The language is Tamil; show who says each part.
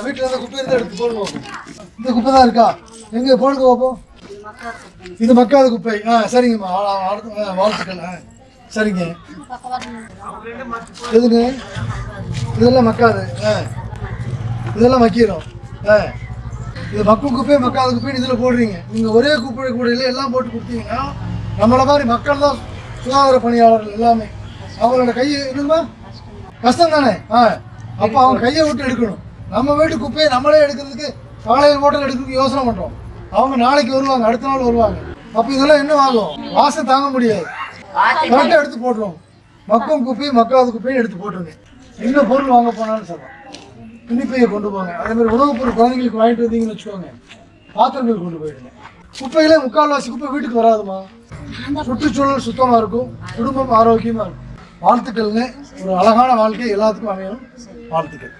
Speaker 1: வீட்டில் இருந்த குப்பை இருந்தால் எடுத்து போடுங்க பார்ப்போம். இந்த குப்பை தான் இருக்கா? எங்கே போடுங்க பார்ப்போம். இது மக்காத குப்பை. சரிங்கம்மா, வாழ்த்துக்கள். சரிங்க. எதுங்க? இதெல்லாம் மக்காது. இதெல்லாம் மக்கிடும். இது மக்கும் குப்பையை மக்காத குப்பைன்னு இதில் போடுறீங்க. நீங்கள் ஒரே குப்பை கூடையில் எல்லாம் போட்டு கொடுத்தீங்கன்னா நம்மளை மாதிரி மக்கள் தான் சுகாதார பணியாளர்கள் எல்லாமே. அவங்களோட கையை என்னமா கஷ்டம் தானே. அப்போ அவங்க கையை விட்டு எடுக்கணும். நம்ம வீட்டு குப்பையை நம்மளே எடுக்கிறதுக்கு காலையில் ஹோட்டல் எடுக்கிறதுக்கு யோசனை பண்ணுறோம். அவங்க நாளைக்கு வருவாங்க, அடுத்த நாள் வருவாங்க. அப்போ இதெல்லாம் என்ன ஆகும்? வாசம் தாங்க முடியாது. கரெக்டாக எடுத்து போட்டுருவோம். மக்கும் குப்பையை மக்காத குப்பையும் எடுத்து போட்டுருங்க. என்ன பொருள் வாங்க போனாலும் சொல்லலாம். துணிப்பையை கொண்டு போங்க. அதேமாதிரி உணவுப் பொருள் குழந்தைங்களுக்கு வாங்கிட்டு வந்தீங்கன்னு வச்சுக்கோங்க, பாத்திரங்கள் கொண்டு போயிடுங்க. குப்பையிலே முக்கால்வாசி குப்பை வீட்டுக்கு வராதுமா. சுற்றுச்சூழல் சுத்தமாக இருக்கும், குடும்பம் ஆரோக்கியமாக இருக்கும். வாழ்த்துக்கள்ங்க. ஒரு அழகான வாழ்க்கை எல்லாத்துக்கும் அமையணும். வாழ்த்துக்கள்.